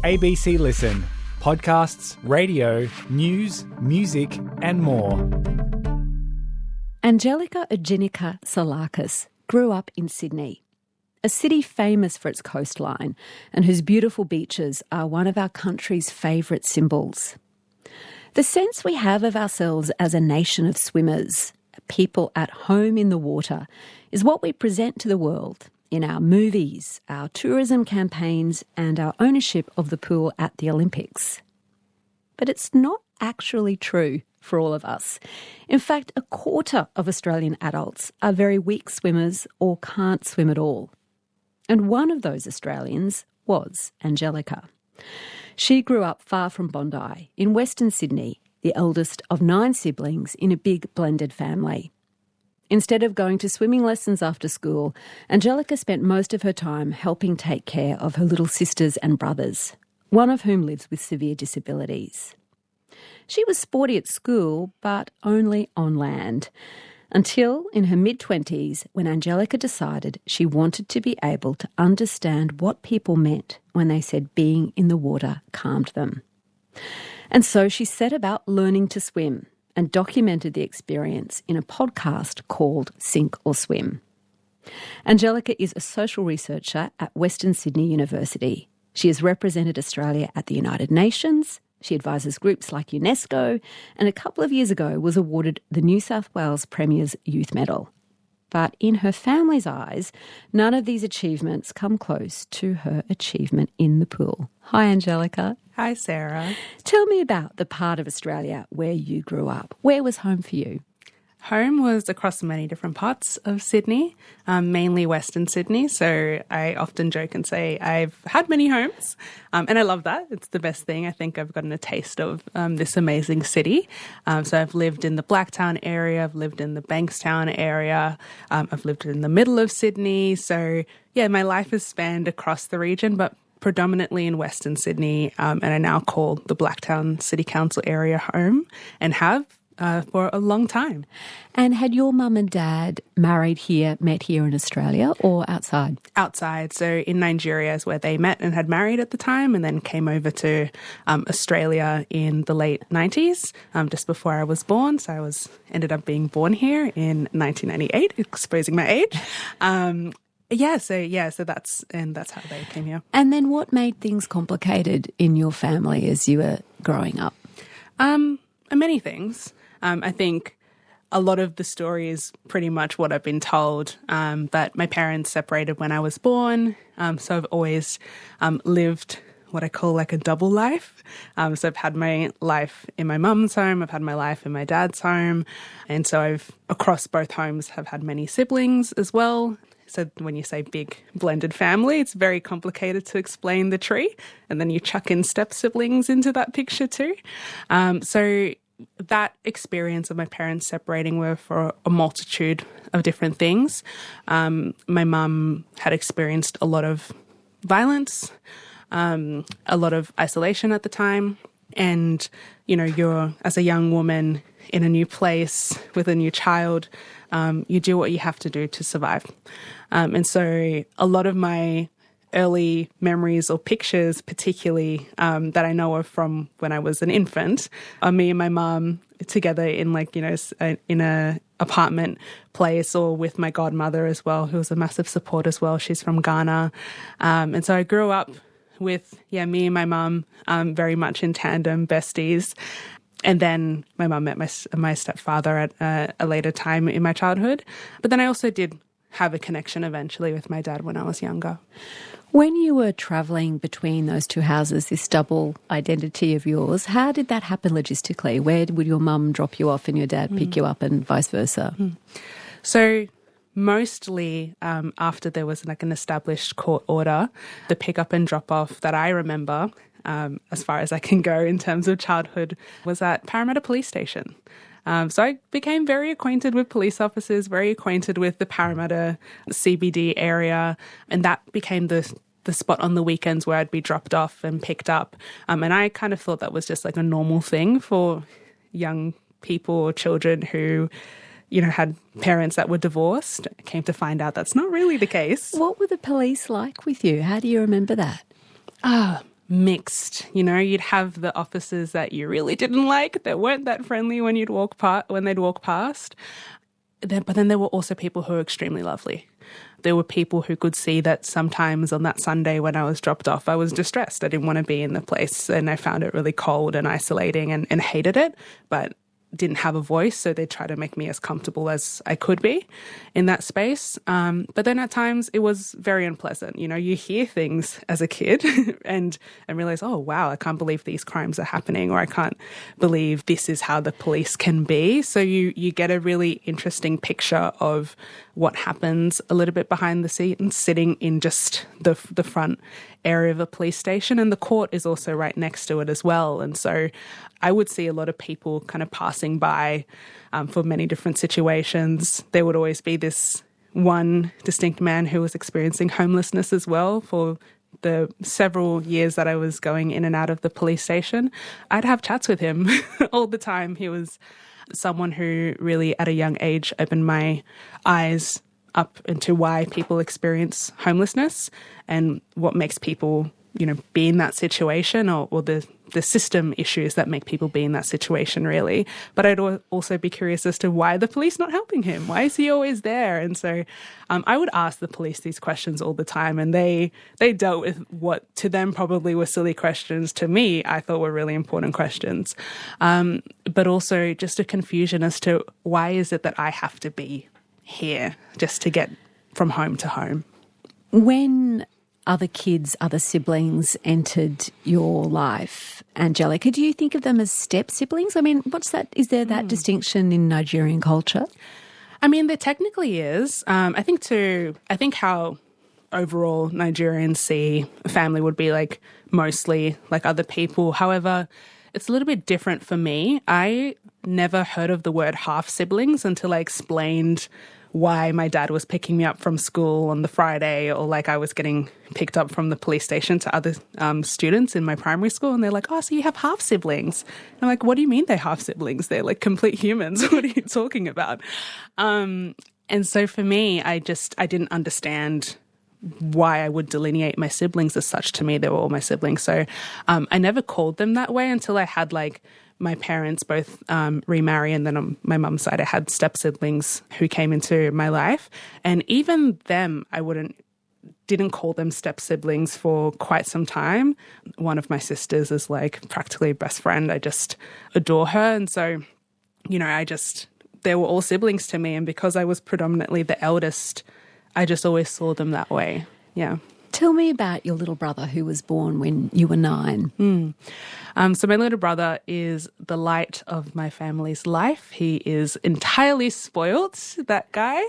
ABC Listen. Podcasts, radio, news, music and more. Angelica Ojinnaka-Psillakis grew up in Sydney, a city famous for its coastline and whose beautiful beaches are one of our country's favourite symbols. The sense we have of ourselves as a nation of swimmers, people at home in the water, is what we present to the world in our movies, our tourism campaigns and our ownership of the pool at the Olympics. But it's not actually true for all of us. In fact, a quarter of Australian adults are very weak swimmers or can't swim at all. And one of those Australians was Angelica. She grew up far from Bondi, in Western Sydney, the eldest of 9 siblings in a big blended family. Instead of going to swimming lessons after school, Angelica spent most of her time helping take care of her little sisters and brothers, one of whom lives with severe disabilities. She was sporty at school, but only on land, until in her mid-20s when Angelica decided she wanted to be able to understand what people meant when they said being in the water calmed them. And so she set about learning to swim and documented the experience in a podcast called Sink or Swim. Angelica is a social researcher at Western Sydney University. She has represented Australia at the United Nations. She advises groups like UNESCO and a couple of years ago was awarded the New South Wales Premier's Youth Medal. But in her family's eyes, none of these achievements come close to her achievement in the pool. Hi, Angelica. Hi, Sarah. Tell me about the part of Australia where you grew up. Where was home for you? Home was across many different parts of Sydney, mainly Western Sydney. So I often joke and say I've had many homes, and I love that. It's the best thing. I think I've gotten a taste of this amazing city. So I've lived in the Blacktown area, I've lived in the Bankstown area, I've lived in the middle of Sydney. So yeah, my life has spanned across the region, but predominantly in Western Sydney, and I now call the Blacktown City Council area home and have for a long time. And had your mum and dad met here in Australia or outside? Outside. So in Nigeria is where they met and had married at the time and then came over to Australia in the late 90s, just before I was born. So I ended up being born here in 1998, exposing my age. So that's how they came here. And then what made things complicated in your family as you were growing up? Many things. I think a lot of the story is pretty much what I've been told, but my parents separated when I was born, so I've always lived what I call like a double life. So I've had my life in my mum's home, I've had my life in my dad's home, and so I've, across both homes, have had many siblings as well. So when you say big blended family, it's very complicated to explain the tree, and then you chuck in step siblings into that picture too. So that experience of my parents separating were for a multitude of different things. My mum had experienced a lot of violence, a lot of isolation at the time. And, you're, as a young woman in a new place with a new child, you do what you have to do to survive. And so a lot of my early memories or pictures, particularly that I know of from when I was an infant, are me and my mum together in in a apartment place, or with my godmother as well, who was a massive support as well. She's from Ghana. And so I grew up with, me and my mum very much in tandem, besties. And then my mum met my stepfather at a later time in my childhood. But then I also did have a connection eventually with my dad when I was younger. When you were travelling between those two houses, this double identity of yours, how did that happen logistically? Where would your mum drop you off and your dad pick you up, and vice versa? So mostly after there was an established court order, the pick up and drop off that I remember, as far as I can go in terms of childhood, was at Parramatta Police Station. So I became very acquainted with police officers, very acquainted with the Parramatta CBD area, and that became the spot on the weekends where I'd be dropped off and picked up. And I kind of thought that was just like a normal thing for young people or children who, had parents that were divorced. I came to find out that's not really the case. What were the police like with you? How do you remember that? mixed. You know, you'd have the officers that you really didn't like, that weren't that friendly when they'd walk past. But then there were also people who were extremely lovely. There were people who could see that sometimes on that Sunday when I was dropped off, I was distressed. I didn't want to be in the place, and I found it really cold and isolating and hated it, but didn't have a voice, so they tried to make me as comfortable as I could be in that space. But then at times it was very unpleasant. You know, you hear things as a kid and realize, oh, wow, I can't believe these crimes are happening, or I can't believe this is how the police can be. So you get a really interesting picture of what happens a little bit behind the scenes, sitting in just the front area of a police station. And the court is also right next to it as well. And so I would see a lot of people kind of passing by for many different situations. There would always be this one distinct man who was experiencing homelessness as well for the several years that I was going in and out of the police station. I'd have chats with him all the time. He was someone who really at a young age opened my eyes up into why people experience homelessness and what makes people, you know, be in that situation, or the system issues that make people be in that situation, really. But I'd also be curious as to why the police not helping him? Why is he always there? And so I would ask the police these questions all the time, and they dealt with what to them probably were silly questions. To me, I thought were really important questions. But also just a confusion as to why is it that I have to be here just to get from home to home. When other kids, other siblings entered your life, Angelica, do you think of them as step siblings? I mean, what's that? Is there that distinction in Nigerian culture? I mean, there technically is. I think how overall Nigerians see a family would be like mostly like other people. However, it's a little bit different for me. I never heard of the word half siblings until I explained why my dad was picking me up from school on the Friday, or like I was getting picked up from the police station to other students in my primary school. And they're like, oh, so you have half siblings. And I'm like, what do you mean they're half siblings? They're like complete humans. What are you talking about? And so for me, I didn't understand why I would delineate my siblings as such. To me, they were all my siblings. So I never called them that way until I had like my parents both remarry, and then on my mum's side I had step-siblings who came into my life. And even them, I didn't call them step-siblings for quite some time. One of my sisters is like practically a best friend. I just adore her. And so, you know, they were all siblings to me. And because I was predominantly the eldest, I just always saw them that way. Yeah. Tell me about your little brother who was born when you were 9. So my little brother is the light of my family's life. He is entirely spoilt, that guy.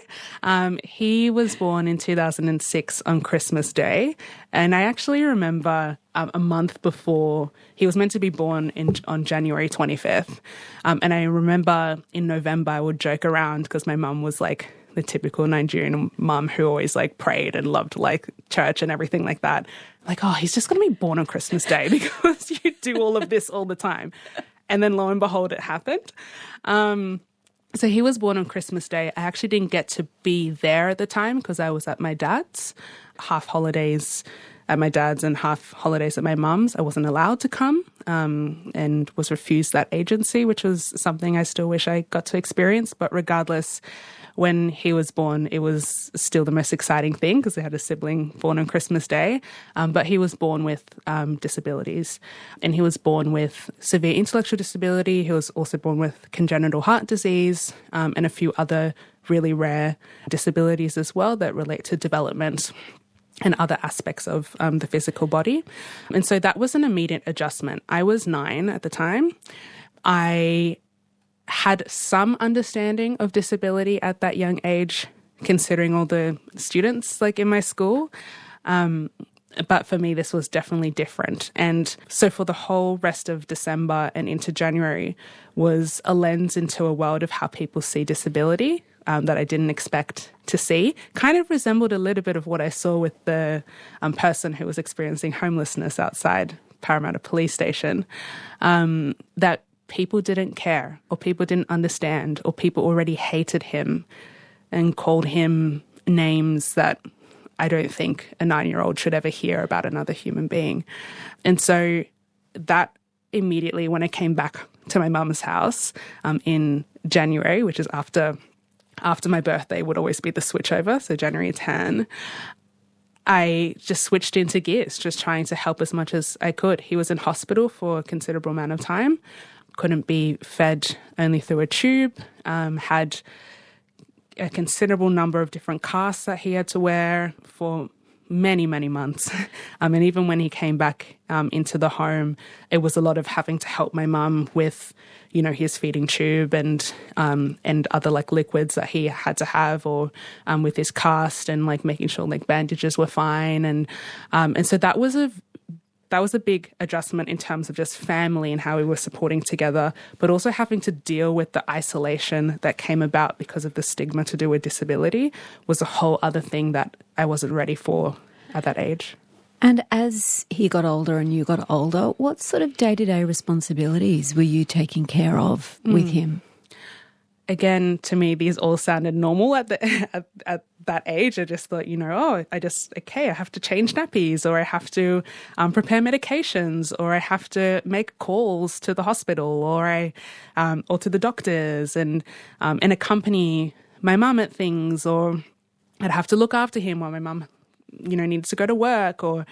He was born in 2006 on Christmas Day. And I actually remember a month before, he was meant to be born on January 25th. And I remember in November I would joke around because my mum was like the typical Nigerian mum who always like prayed and loved like church and everything like that. Like, oh, he's just going to be born on Christmas Day because you do all of this all the time. And then lo and behold, it happened. So he was born on Christmas Day. I actually didn't get to be there at the time because I was at my dad's, half holidays at my dad's and half holidays at my mum's. I wasn't allowed to come and was refused that agency, which was something I still wish I got to experience. But regardless, when he was born, it was still the most exciting thing because I had a sibling born on Christmas Day. But he was born with disabilities, and he was born with severe intellectual disability. He was also born with congenital heart disease and a few other really rare disabilities as well that relate to development and other aspects of the physical body. And so that was an immediate adjustment. I was 9 at the time. I had some understanding of disability at that young age, considering all the students like in my school. But for me, this was definitely different. And so for the whole rest of December and into January was a lens into a world of how people see disability that I didn't expect to see. Kind of resembled a little bit of what I saw with the person who was experiencing homelessness outside Parramatta Police Station, that people didn't care, or people didn't understand, or people already hated him and called him names that I don't think a 9-year-old should ever hear about another human being. And so that immediately, when I came back to my mum's house in January, which is after my birthday would always be the switchover, so January 10, I just switched into gears, just trying to help as much as I could. He was in hospital for a considerable amount of time, couldn't be fed only through a tube, had a considerable number of different casts that he had to wear for many, many months. And even when he came back into the home, it was a lot of having to help my mum with, his feeding tube and other like liquids that he had to have, or with his cast, and like making sure like bandages were fine. And so that was a big adjustment in terms of just family and how we were supporting together, but also having to deal with the isolation that came about because of the stigma to do with disability was a whole other thing that I wasn't ready for at that age. And as he got older and you got older, what sort of day-to-day responsibilities were you taking care of with him? Again, to me, these all sounded normal at that age. I just thought, I have to change nappies, or I have to prepare medications, or I have to make calls to the hospital, or to the doctors, and accompany my mum at things, or I'd have to look after him while my mum, needs to go to work, or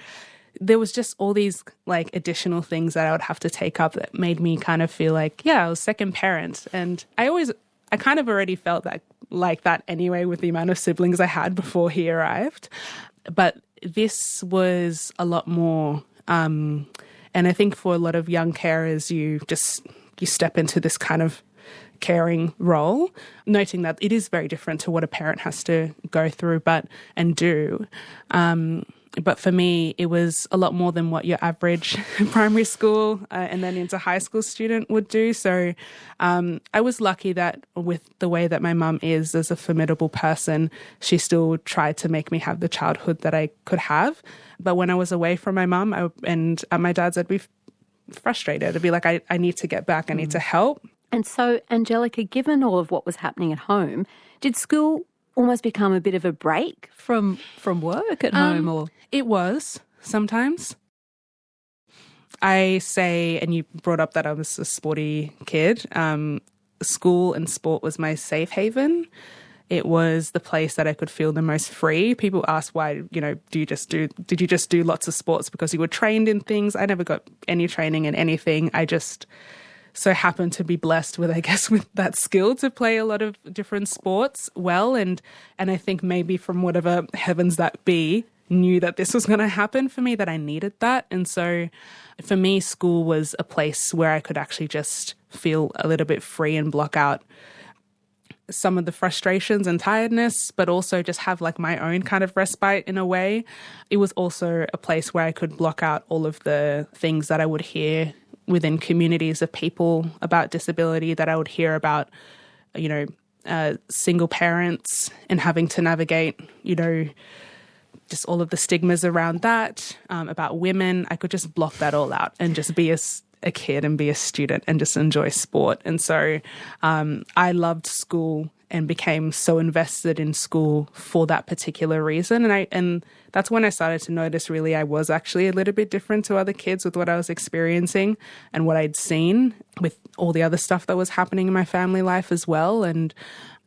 there was just all these like additional things that I would have to take up that made me kind of feel like, I was second parent. And I kind of already felt like that anyway with the amount of siblings I had before he arrived. But this was a lot more. And I think for a lot of young carers, you step into this kind of caring role, noting that it is very different to what a parent has to go through and do. But for me, it was a lot more than what your average primary school and then into high school student would do. So I was lucky that with the way that my mum is as a formidable person, she still tried to make me have the childhood that I could have. But when I was away from my mum and at my dad's, I'd be frustrated. I'd be like, I need to get back. I need to help. And so, Angelica, given all of what was happening at home, did school almost become a bit of a break from work at home? Or it was sometimes. I say, and you brought up that I was a sporty kid, school and sport was my safe haven. It was the place that I could feel the most free. People ask why, did you just do lots of sports because you were trained in things? I never got any training in anything. I just so happened to be blessed with that skill to play a lot of different sports well. And I think maybe from whatever heavens that be, knew that this was going to happen for me, that I needed that. And so for me, school was a place where I could actually just feel a little bit free and block out some of the frustrations and tiredness, but also just have like my own kind of respite in a way. It was also a place where I could block out all of the things that I would hear within communities of people about disability, that I would hear about, single parents and having to navigate, just all of the stigmas around that, about women. I could just block that all out and just be a kid and be a student and just enjoy sport. And so I loved school and became so invested in school for that particular reason. And that's when I started to notice really I was actually a little bit different to other kids with what I was experiencing and what I'd seen with all the other stuff that was happening in my family life as well. And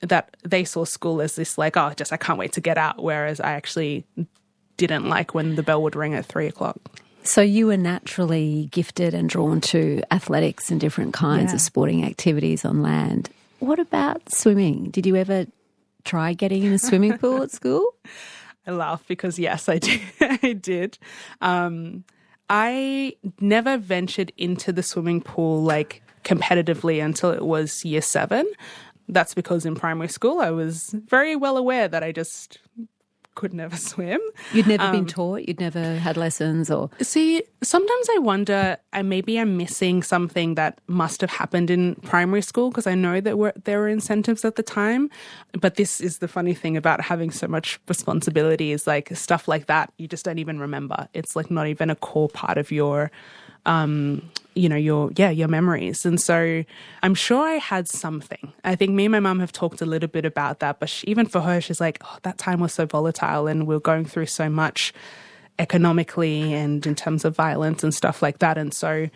that they saw school as this like, I can't wait to get out. Whereas I actually didn't like when the bell would ring at 3:00. So you were naturally gifted and drawn to athletics and different kinds of sporting activities on land. What about swimming? Did you ever try getting in a swimming pool at school? I laugh because, yes, I did. I did. I never ventured into the swimming pool like competitively until it was year 7. That's because in primary school I was very well aware that I just could never swim. You'd never been taught? You'd never had lessons? Or See, sometimes I wonder, maybe I'm missing something that must have happened in primary school, because I know that there were incentives at the time. But this is the funny thing about having so much responsibility, is like stuff like that, you just don't even remember. It's like not even a core part of your your memories. And so I'm sure I had something. I think me and my mum have talked a little bit about that, but even for her, she's like, oh, that time was so volatile and we were going through so much economically and in terms of violence and stuff like that. And so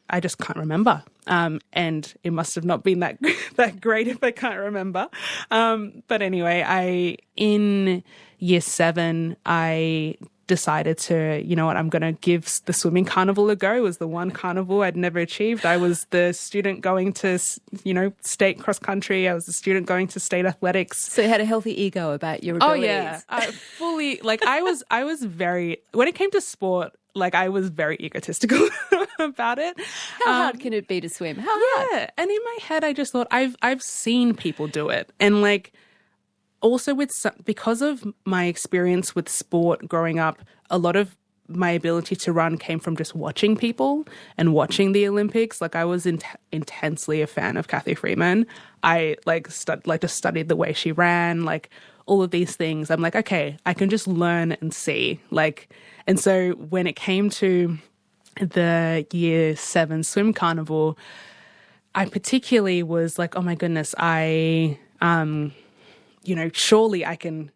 I just can't remember. And it must have not been that great if I can't remember. But anyway, in year 7, I decided to, you know what, I'm going to give the swimming carnival a go. It was the one carnival I'd never achieved. I was the student going to, state cross country. I was the student going to state athletics. So you had a healthy ego about your abilities. Oh yeah, fully. I was very, when it came to sport, I was very egotistical about it. How hard can it be to swim? How hard? Yeah, and in my head, I just thought I've seen people do it, and also because of my experience with sport growing up, a lot of my ability to run came from just watching people and watching the Olympics. I was intensely a fan of Kathy Freeman. I just studied the way she ran, all of these things. I'm like, okay, I can just learn and see. And so when it came to the year 7 swim carnival, I particularly was like, oh my goodness, surely I can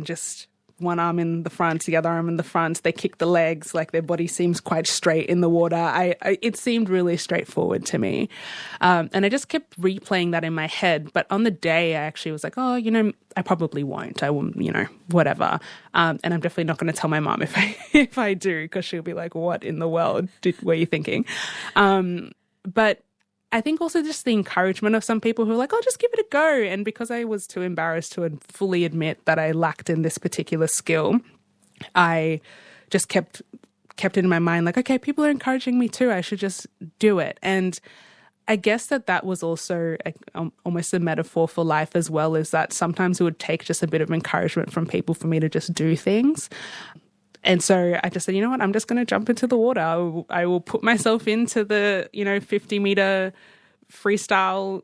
just one arm in the front, the other arm in the front. They kick the legs, their body seems quite straight in the water. It seemed really straightforward to me. And I just kept replaying that in my head. But on the day, I actually was like, oh, I probably won't. I will, whatever. And I'm definitely not going to tell my mom if I do, because she'll be like, what in the world were you thinking? But I think also just the encouragement of some people who are like, oh, just give it a go. And because I was too embarrassed to fully admit that I lacked in this particular skill, I just kept it in my mind okay, people are encouraging me too. I should just do it. And I guess that was also almost a metaphor for life as well, is that sometimes it would take just a bit of encouragement from people for me to just do things. And so I just said, you know what, I'm just going to jump into the water. I will put myself into the, 50-meter freestyle,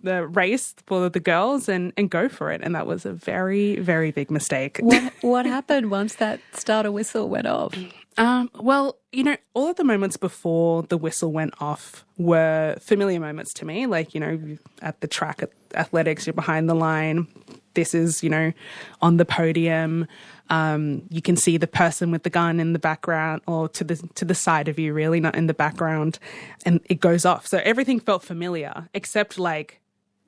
the race for the girls and go for it. And that was a very, very big mistake. What happened once that starter whistle went off? Well, all of the moments before the whistle went off were familiar moments to me. At the track at athletics, you're behind the line. This is, on the podium. You can see the person with the gun in the background, or to the side of you, really, not in the background, and it goes off. So everything felt familiar, except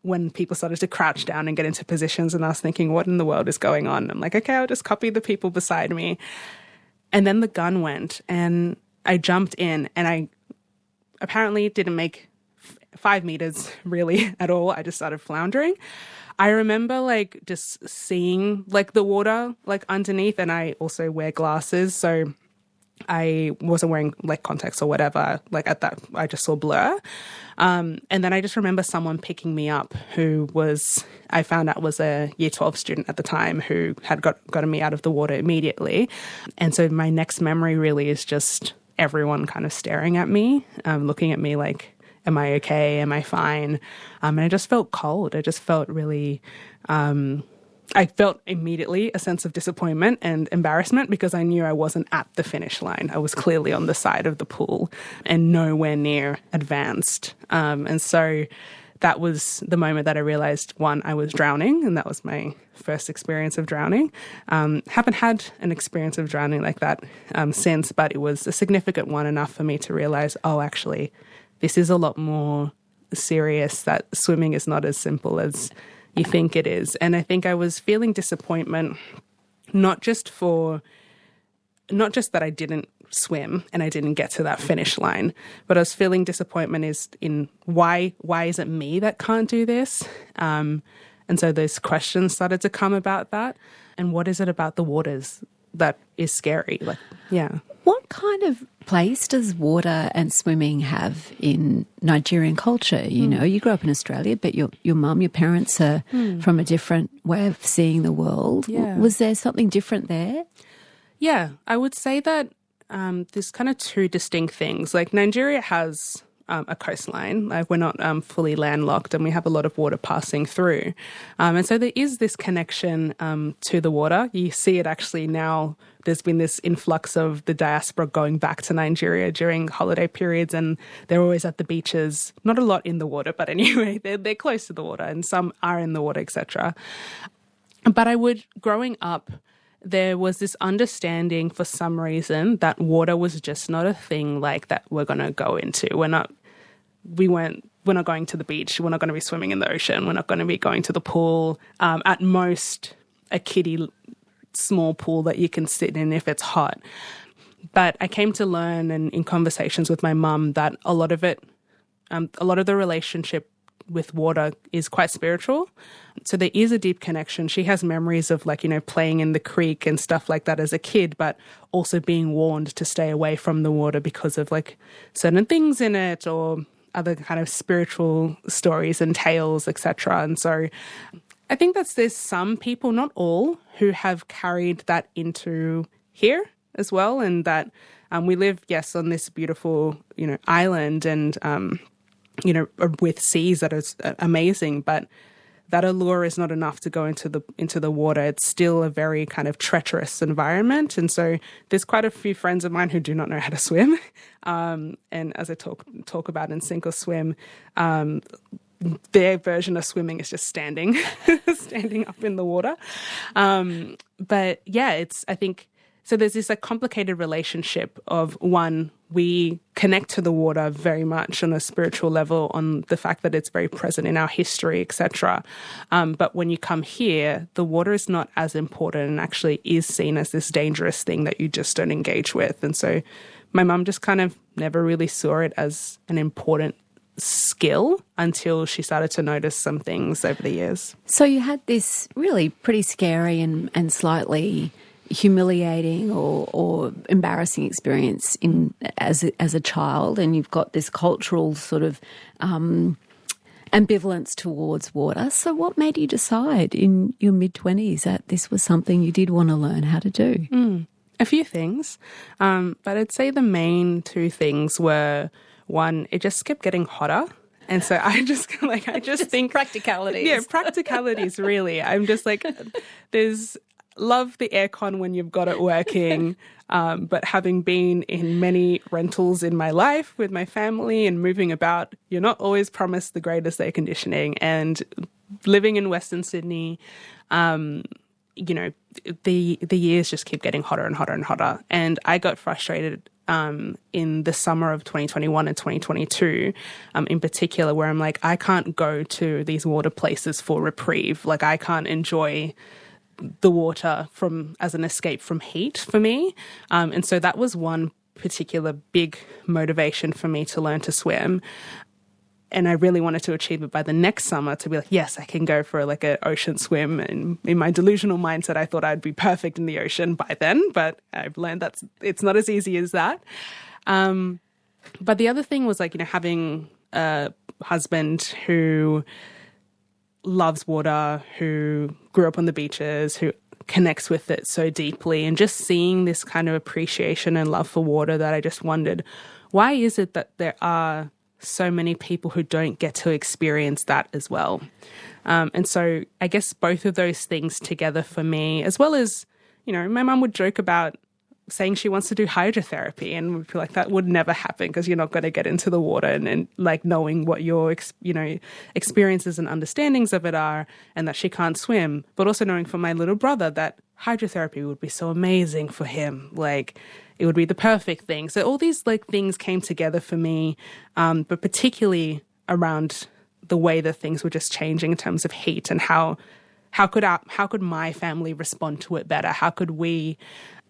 when people started to crouch down and get into positions, and I was thinking, what in the world is going on? I'm like, okay, I'll just copy the people beside me. And then the gun went, and I jumped in, and I apparently didn't make 5 meters really at all. I just started floundering. I remember just seeing the water underneath, and I also wear glasses, so I wasn't wearing contacts or whatever. At that, I just saw blur. And then I just remember someone picking me up I found out was a year 12 student at the time who had gotten me out of the water immediately. And so my next memory really is just everyone kind of staring at me, looking at me am I okay? Am I fine? And I just felt cold. I just felt really, I felt immediately a sense of disappointment and embarrassment because I knew I wasn't at the finish line. I was clearly on the side of the pool and nowhere near advanced. And so that was the moment that I realized, one, I was drowning, and that was my first experience of drowning. Haven't had an experience of drowning like that since, but it was a significant one, enough for me to realize, oh, actually, this is a lot more serious, that swimming is not as simple as you think it is. And I think I was feeling disappointment, not just that I didn't swim and I didn't get to that finish line, but I was feeling disappointment in why is it me that can't do this? And so those questions started to come about that. And what is it about the waters that is scary? What kind of place does water and swimming have in Nigerian culture? You grew up in Australia, but your mum, your parents are from a different way of seeing the world. Yeah. Was there something different there? Yeah, I would say that there's kind of two distinct things. Nigeria has a coastline. Like, we're not fully landlocked, and we have a lot of water passing through. And so there is this connection to the water. You see it actually now. There's been this influx of the diaspora going back to Nigeria during holiday periods, and they're always at the beaches. Not a lot in the water, but anyway, they're close to the water, and some are in the water, etc. But growing up, there was this understanding for some reason that water was just not a thing like that we're going to go into. We're not going to the beach. We're not going to be swimming in the ocean. We're not going to be going to the pool. At most, a kiddie small pool that you can sit in if it's hot. But I came to learn, and in conversations with my mum, that a lot of the relationship with water is quite spiritual. So there is a deep connection. She has memories of playing in the creek and stuff like that as a kid, but also being warned to stay away from the water because of certain things in it or other kind of spiritual stories and tales, etc. And so I think there's some people, not all, who have carried that into here as well, and that we live, yes, on this beautiful, island, and with seas that is amazing, but that allure is not enough to go into the water. It's still a very kind of treacherous environment, and so there's quite a few friends of mine who do not know how to swim, and as I talk about in Sink or Swim, their version of swimming is just standing up in the water. But yeah, I think, so there's this complicated relationship of, one, we connect to the water very much on a spiritual level, on the fact that it's very present in our history, etc. But when you come here, the water is not as important and actually is seen as this dangerous thing that you just don't engage with. And so my mum just kind of never really saw it as an important skill until she started to notice some things over the years. So you had this really pretty scary and slightly humiliating or embarrassing experience as a child, and you've got this cultural sort of ambivalence towards water. So what made you decide in your mid-20s that this was something you did want to learn how to do? A few things, but I'd say the main two things were, one, it just kept getting hotter. And so I just think practicalities. Yeah, practicalities, really. I'm just love the aircon when you've got it working. But having been in many rentals in my life with my family and moving about, you're not always promised the greatest air conditioning. And living in Western Sydney, the years just keep getting hotter and hotter and hotter. And I got frustrated in the summer of 2021 and 2022, in particular, where I'm I can't go to these water places for reprieve. I can't enjoy the water as an escape from heat for me. And so that was one particular big motivation for me to learn to swim. And I really wanted to achieve it by the next summer, to be yes, I can go for an ocean swim. And in my delusional mindset, I thought I'd be perfect in the ocean by then, but I've learned that it's not as easy as that. But the other thing was having a husband who loves water, who grew up on the beaches, who connects with it so deeply, and just seeing this kind of appreciation and love for water that I just wondered, why is it that there are so many people who don't get to experience that as well? And so I guess both of those things together for me, as well as, my mum would joke about saying she wants to do hydrotherapy, and we feel that would never happen because you're not going to get into the water and knowing what your, experiences and understandings of it are, and that she can't swim, but also knowing from my little brother that hydrotherapy would be so amazing for him. It would be the perfect thing. So all these things came together for me, but particularly around the way that things were just changing in terms of heat, and how could my family respond to it better? How could we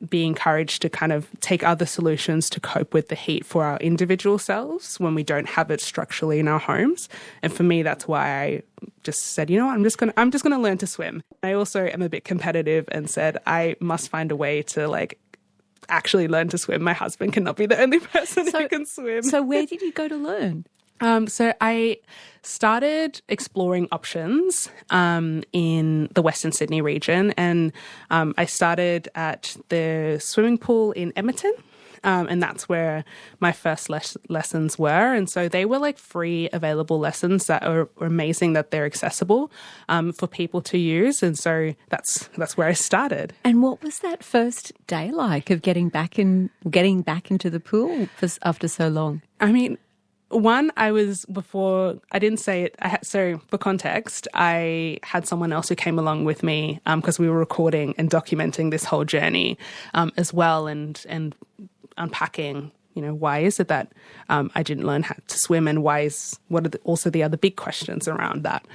be encouraged to kind of take other solutions to cope with the heat for our individual selves when we don't have it structurally in our homes? And for me, that's why I just said, I'm just gonna learn to swim. I also am a bit competitive and said I must find a way to actually learn to swim. My husband cannot be the only person who can swim. So where did you go to learn? So I started exploring options in the Western Sydney region, and I started at the swimming pool in Edmonton. And that's where my first lessons were. And so they were like free available lessons that are amazing that they're accessible for people to use. And so that's where I started. And what was that first day like of getting back into the pool after so long? I mean, I didn't say it. So for context, I had someone else who came along with me because we were recording and documenting this whole journey as well, and unpacking, why is it that I didn't learn how to swim, and what are also the other big questions around that.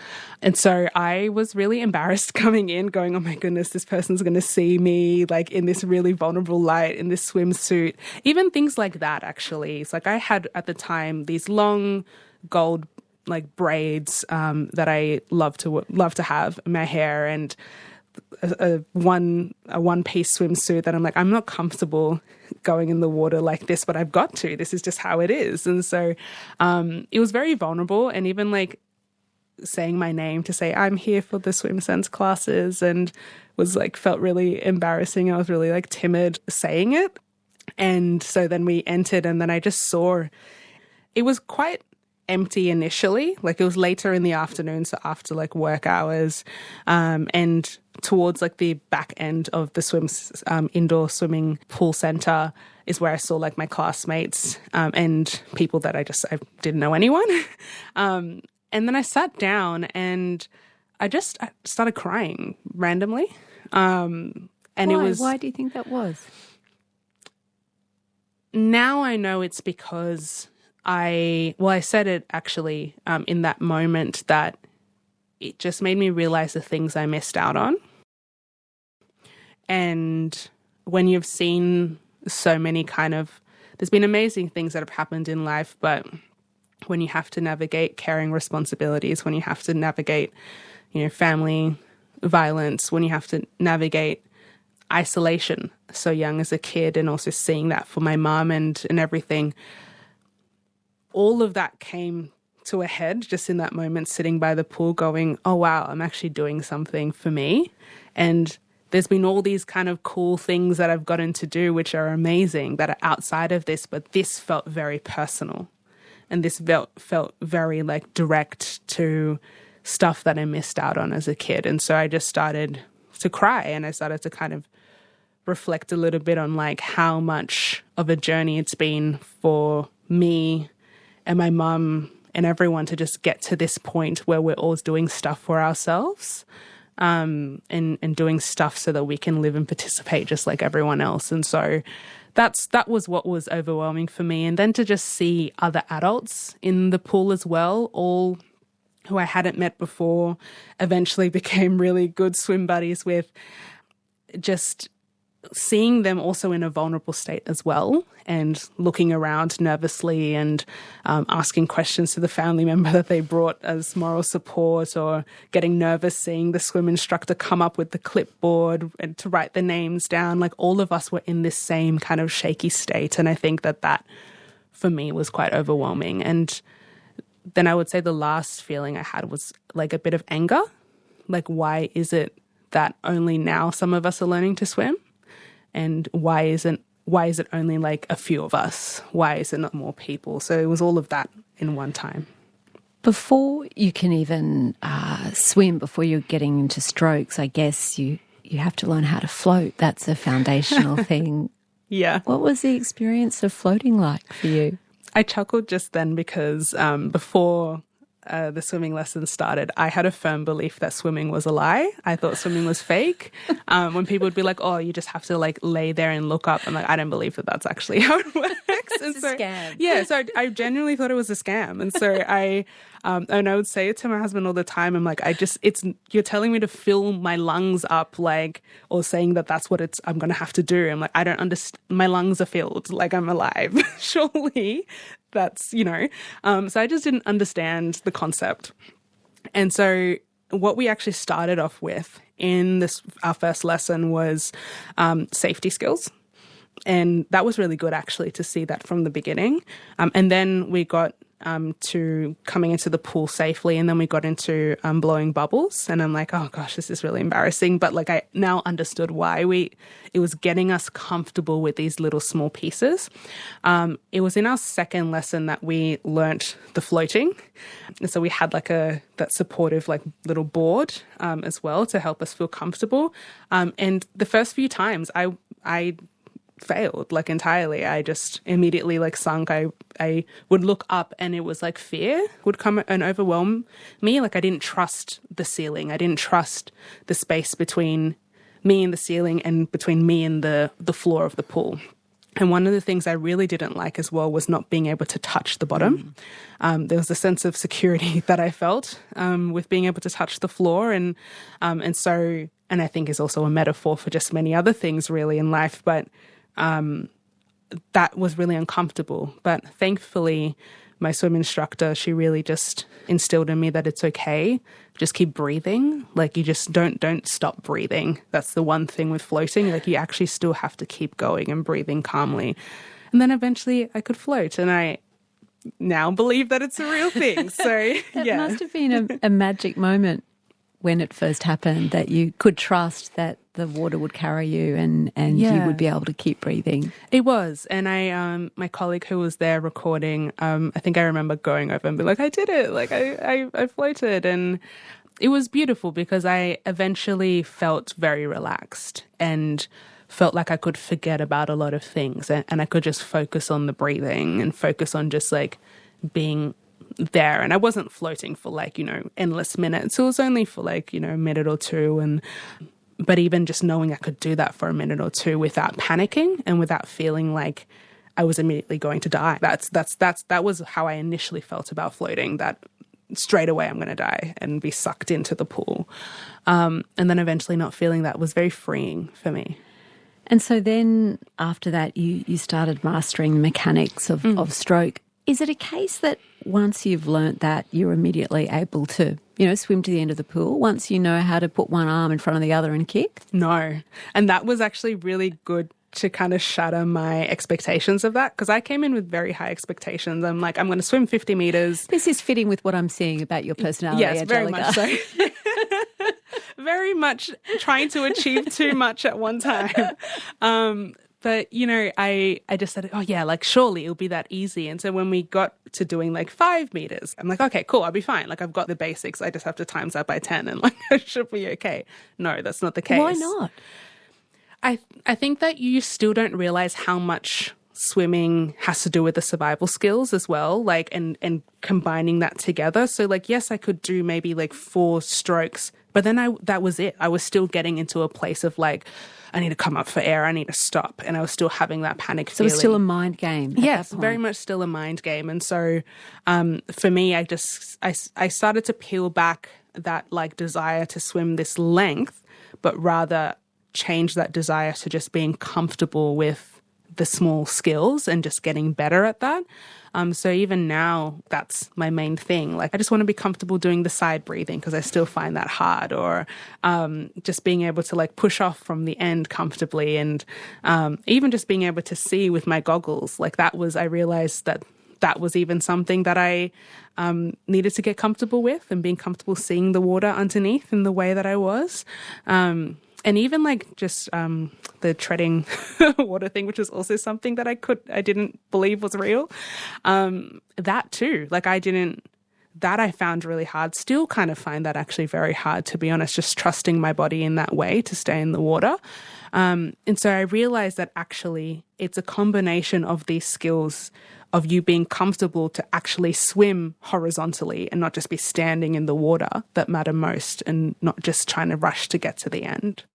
And so I was really embarrassed coming in, going, oh my goodness, this person's going to see me like in this really vulnerable light, in this swimsuit, even things like that. Actually, it's like I had at the time these long gold like braids that I love to have in my hair, and a one-piece swimsuit that I'm like, I'm not comfortable going in the water like this, but I've got to. This is just how it is. And so it was very vulnerable, and even like saying my name to say I'm here for the swim sense classes, and was like felt really embarrassing. I was really like timid saying it. And so then we entered, and then I just saw it was quite empty initially. Like it was later in the afternoon, so after like work hours, and towards like the back end of the indoor swimming pool center is where I saw like my classmates and people that I didn't know anyone. And then I sat down and I started crying randomly. And Why do you think that was? Now I know it's because I said it actually in that moment that it just made me realize the things I missed out on. And when you've seen so many there's been amazing things that have happened in life, but when you have to navigate caring responsibilities, when you have to navigate, family violence, when you have to navigate isolation so young as a kid, and also seeing that for my mum and everything, all of that came to a head just in that moment, sitting by the pool going, oh, wow, I'm actually doing something for me. And there's been all these kind of cool things that I've gotten to do, which are amazing, that are outside of this, but this felt very personal. And this felt very like direct to stuff that I missed out on as a kid. And so I just started to cry, and I started to kind of reflect a little bit on like how much of a journey it's been for me and my mum and everyone to just get to this point where we're all doing stuff for ourselves, and doing stuff so that we can live and participate just like everyone else. And so that was what was overwhelming for me. And then to just see other adults in the pool as well, all who I hadn't met before, eventually became really good swim buddies with, just seeing them also in a vulnerable state as well, and looking around nervously and asking questions to the family member that they brought as moral support, or getting nervous seeing the swim instructor come up with the clipboard and to write the names down. Like all of us were in this same kind of shaky state. And I think that for me was quite overwhelming. And then I would say the last feeling I had was like a bit of anger. Like, why is it that only now some of us are learning to swim? And why is it only like a few of us? Why is it not more people? So it was all of that in one time. Before you can even swim, before you're getting into strokes, I guess you have to learn how to float. That's a foundational thing. Yeah. What was the experience of floating like for you? I chuckled just then because before the swimming lessons started, I had a firm belief that swimming was a lie. I thought swimming was fake. When people would be like, oh, you just have to like lay there and look up. I'm like, I don't believe that that's actually how it works. It's a scam. Yeah, so I genuinely thought it was a scam. And so I would say it to my husband all the time. I'm like, you're telling me to fill my lungs up, like, or saying that that's what I'm going to have to do. I'm like, I don't understand. My lungs are filled, like I'm alive. Surely that's, so I just didn't understand the concept. And so what we actually started off with in our first lesson was safety skills. And that was really good, actually, to see that from the beginning. And then we got to coming into the pool safely. And then we got into blowing bubbles. And I'm like, oh gosh, this is really embarrassing. But like I now understood why it was getting us comfortable with these little small pieces. It was in our second lesson that we learnt the floating. And so we had like that supportive like little board as well to help us feel comfortable. And the first few times I failed like entirely. I just immediately like sunk. I would look up and it was like fear would come and overwhelm me. Like I didn't trust the ceiling. I didn't trust the space between me and the ceiling and between me and the floor of the pool. And one of the things I really didn't like as well was not being able to touch the bottom. There was a sense of security that I felt with being able to touch the floor. And I think is also a metaphor for just many other things really in life. But that was really uncomfortable. But thankfully, my swim instructor, she really just instilled in me that it's okay. Just keep breathing. Like you just don't stop breathing. That's the one thing with floating. Like you actually still have to keep going and breathing calmly. And then eventually I could float. And I now believe that it's a real thing. So that must have been a magic moment when it first happened, that you could trust that the water would carry you and you would be able to keep breathing. It was. And my colleague who was there recording, I think I remember going over and being like, I did it. Like I floated. And it was beautiful because I eventually felt very relaxed and felt like I could forget about a lot of things and I could just focus on the breathing and focus on just like being there. And I wasn't floating for like, endless minutes. It was only for like, a minute or two. But even just knowing I could do that for a minute or two without panicking and without feeling like I was immediately going to die. That was how I initially felt about floating, that straight away I'm going to die and be sucked into the pool. And then eventually not feeling that was very freeing for me. And so then after that, you started mastering the mechanics of stroke. Is it a case that once you've learnt that, you're immediately able to, swim to the end of the pool once you know how to put one arm in front of the other and kick? No. And that was actually really good to kind of shatter my expectations of that, because I came in with very high expectations. I'm like, I'm going to swim 50 meters. This is fitting with what I'm seeing about your personality, yes, Angelica. Very much so. Very much trying to achieve too much at one time. But, I just said, oh, yeah, like, surely it'll be that easy. And so when we got to doing like 5 meters, I'm like, okay, cool, I'll be fine. Like, I've got the basics. I just have to times that by 10 and like, I should be okay. No, that's not the case. Why not? I think that you still don't realize how much swimming has to do with the survival skills as well, like, and combining that together. So like, yes, I could do maybe like 4 strokes, but then that was it. I was still getting into a place of like, I need to come up for air. I need to stop. And I was still having that panic feeling. So it's still a mind game. Yes, very much still a mind game. And so for me, I started to peel back that like desire to swim this length, but rather change that desire to just being comfortable with the small skills and just getting better at that. So even now, that's my main thing. Like, I just want to be comfortable doing the side breathing because I still find that hard, or just being able to like push off from the end comfortably, and even just being able to see with my goggles. Like I realized that was even something that I needed to get comfortable with, and being comfortable seeing the water underneath in the way that I was. And even like just the treading water thing, which was also something that I didn't believe was real. That too, like I found really hard. Still kind of find that actually very hard, to be honest, just trusting my body in that way to stay in the water. And so I realized that actually it's a combination of these skills of you being comfortable to actually swim horizontally and not just be standing in the water that matter most, and not just trying to rush to get to the end.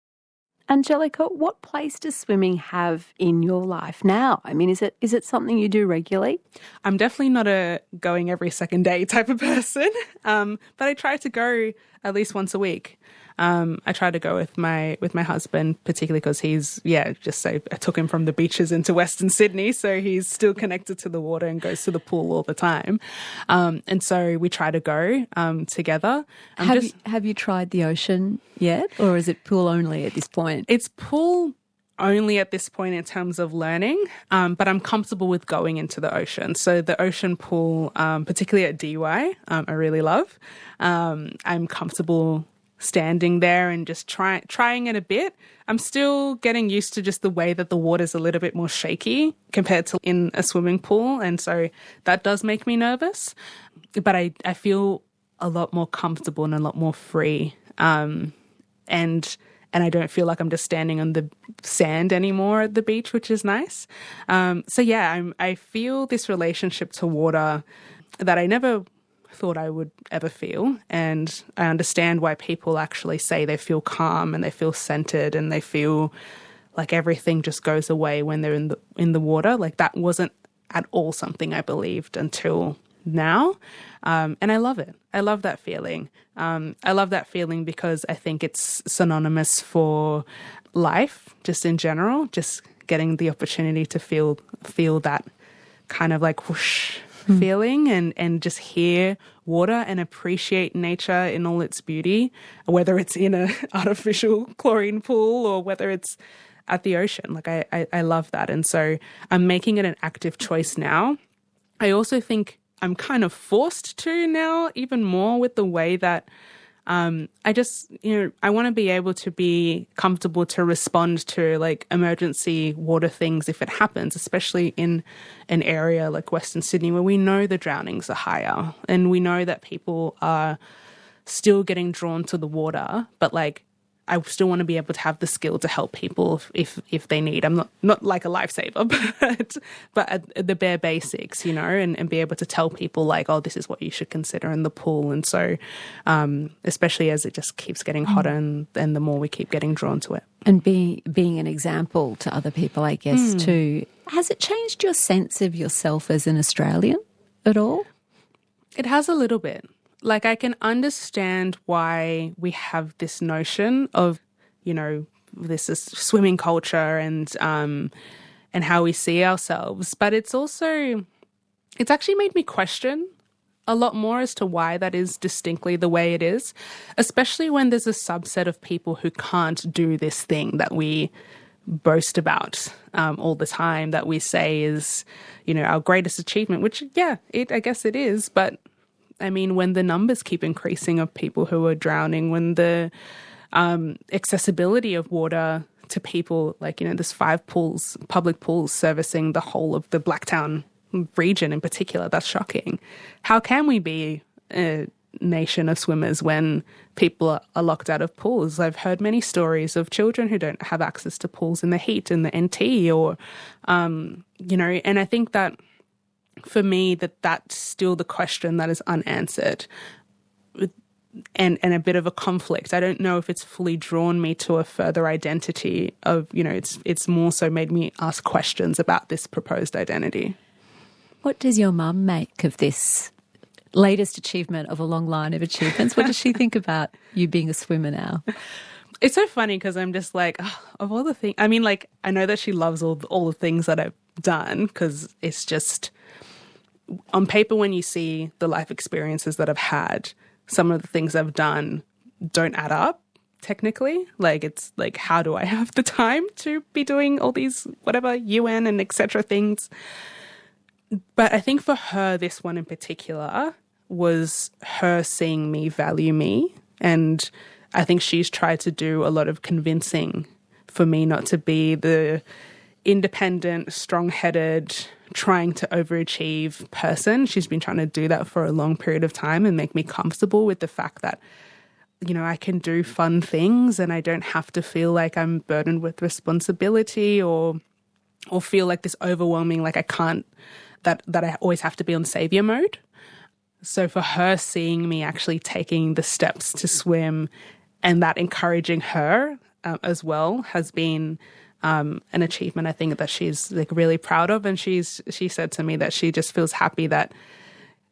Angelica, what place does swimming have in your life now? I mean, is it something you do regularly? I'm definitely not a going every second day type of person, but I try to go at least once a week. I try to go with my husband, particularly because I took him from the beaches into Western Sydney, so he's still connected to the water and goes to the pool all the time. And so we try to go together. Have you tried the ocean yet, or is it pool only at this point? It's pool only at this point in terms of learning, but I'm comfortable with going into the ocean. So the ocean pool, particularly at DY, I really love. I'm comfortable standing there and just trying it a bit. I'm still getting used to just the way that the water's a little bit more shaky compared to in a swimming pool. And so that does make me nervous. But I feel a lot more comfortable and a lot more free. And I don't feel like I'm just standing on the sand anymore at the beach, which is nice. So yeah, I feel this relationship to water that I never thought I would ever feel. And I understand why people actually say they feel calm and they feel centered and they feel like everything just goes away when they're in the water. Like that wasn't at all something I believed until now. And I love it. I love that feeling. I love that feeling because I think it's synonymous for life, just in general, just getting the opportunity to feel that kind of like whoosh feeling and just hear water and appreciate nature in all its beauty, whether it's in an artificial chlorine pool or whether it's at the ocean. Like I love that. And so I'm making it an active choice now. I also think I'm kind of forced to now, even more with the way that I just, I want to be able to be comfortable to respond to like emergency water things if it happens, especially in an area like Western Sydney where we know the drownings are higher and we know that people are still getting drawn to the water, but like I still want to be able to have the skill to help people if they need. I'm not like a lifesaver, but at the bare basics, and be able to tell people like, oh, this is what you should consider in the pool. And so, especially as it just keeps getting hotter and the more we keep getting drawn to it. And being an example to other people, I guess, too. Has it changed your sense of yourself as an Australian at all? It has a little bit. Like, I can understand why we have this notion of, this is swimming culture and how we see ourselves. But it's actually made me question a lot more as to why that is distinctly the way it is, especially when there's a subset of people who can't do this thing that we boast about all the time, that we say is, our greatest achievement, which, I guess it is, but I mean, when the numbers keep increasing of people who are drowning, when the accessibility of water to people, like, there's 5 pools, public pools servicing the whole of the Blacktown region in particular, that's shocking. How can we be a nation of swimmers when people are locked out of pools? I've heard many stories of children who don't have access to pools in the heat, in the NT, or, and I think that for me, that's still the question that is unanswered and a bit of a conflict. I don't know if it's fully drawn me to a further identity of, it's more so made me ask questions about this proposed identity. What does your mum make of this latest achievement of a long line of achievements? What does she think about you being a swimmer now? It's so funny because I'm just like, of all the things, I mean, like, I know that she loves all the things that I've done because it's just, on paper, when you see the life experiences that I've had, some of the things I've done don't add up technically. Like, it's like, how do I have the time to be doing all these, whatever, UN and etc. things? But I think for her, this one in particular was her seeing me value me. And I think she's tried to do a lot of convincing for me not to be the independent, strong-headed, trying to overachieve person. She's been trying to do that for a long period of time and make me comfortable with the fact that, I can do fun things and I don't have to feel like I'm burdened with responsibility or feel like this overwhelming, like I can't, that I always have to be on savior mode. So for her, seeing me actually taking the steps to swim and that encouraging her as well has been an achievement, I think, that she's like really proud of. And she said to me that she just feels happy that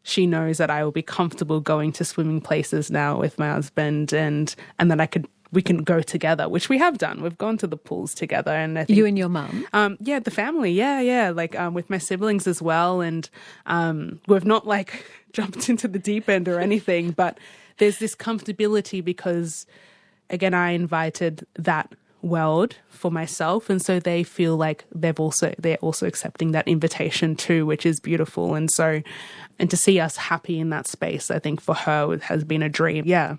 she knows that I will be comfortable going to swimming places now with my husband and that we can go together, which we have done. We've gone to the pools together. And I think, you and your mum? Yeah, the family. Yeah. Like with my siblings as well. And we've not like jumped into the deep end or anything, but there's this comfortability because, again, I invited that world for myself, and so they feel like they're also accepting that invitation too, which is beautiful. And to see us happy in that space, I think for her has been a dream. Yeah.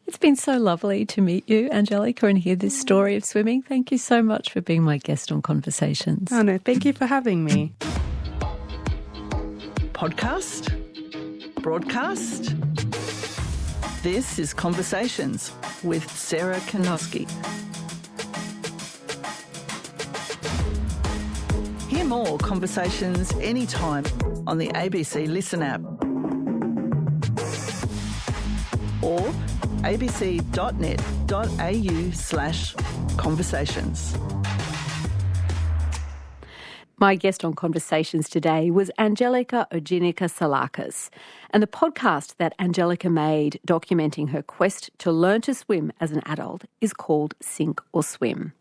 It's been so lovely to meet you, Angelica, and hear this story of swimming. Thank you so much for being my guest on Conversations. Oh no, thank you for having me. Podcast? Broadcast? This is Conversations with Sarah Kanoski. Hear more Conversations anytime on the ABC Listen app or abc.net.au/conversations. My guest on Conversations today was Angelica Ojinnaka-Psillakis, and the podcast that Angelica made documenting her quest to learn to swim as an adult is called Sink or Swim.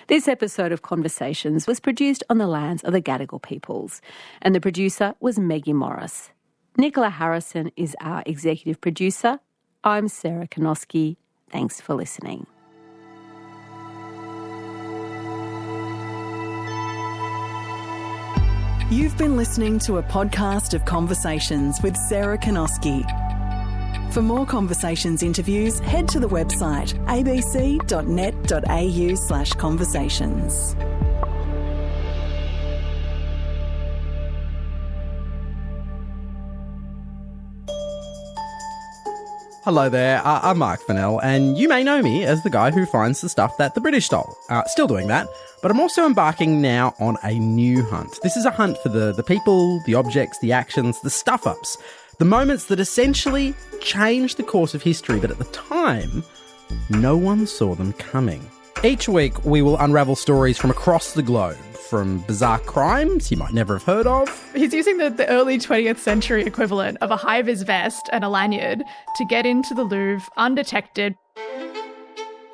This episode of Conversations was produced on the lands of the Gadigal peoples, and the producer was Maggie Morris. Nicola Harrison is our executive producer. I'm Sarah Kanoski. Thanks for listening. You've been listening to a podcast of Conversations with Sarah Kanoski. For more Conversations interviews, head to the website abc.net.au/conversations. Hello there, I'm Mark Fennell, and you may know me as the guy who finds the stuff that the British stole. Still doing that, but I'm also embarking now on a new hunt. This is a hunt for the people, the objects, the actions, the stuff-ups, the moments that essentially changed the course of history, but at the time, no one saw them coming. Each week, we will unravel stories from across the globe, from bizarre crimes you might never have heard of. He's using the early 20th century equivalent of a high-vis vest and a lanyard to get into the Louvre undetected.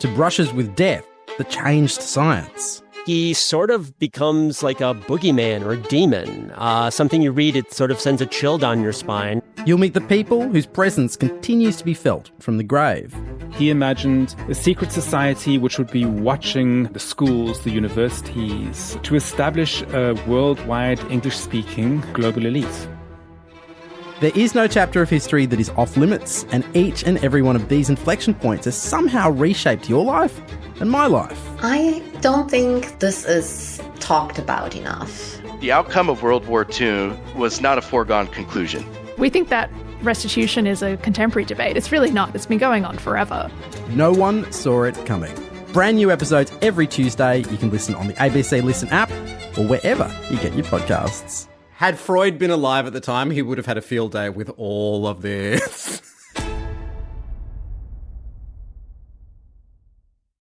To brushes with death that changed science. He sort of becomes like a boogeyman or a demon. Something you read, it sort of sends a chill down your spine. You'll meet the people whose presence continues to be felt from the grave. He imagined a secret society which would be watching the schools, the universities, to establish a worldwide English-speaking global elite. There is no chapter of history that is off limits, and each and every one of these inflection points has somehow reshaped your life and my life. I don't think this is talked about enough. The outcome of World War II was not a foregone conclusion. We think that restitution is a contemporary debate. It's really not. It's been going on forever. No one saw it coming. Brand new episodes every Tuesday. You can listen on the ABC Listen app or wherever you get your podcasts. Had Freud been alive at the time, he would have had a field day with all of this.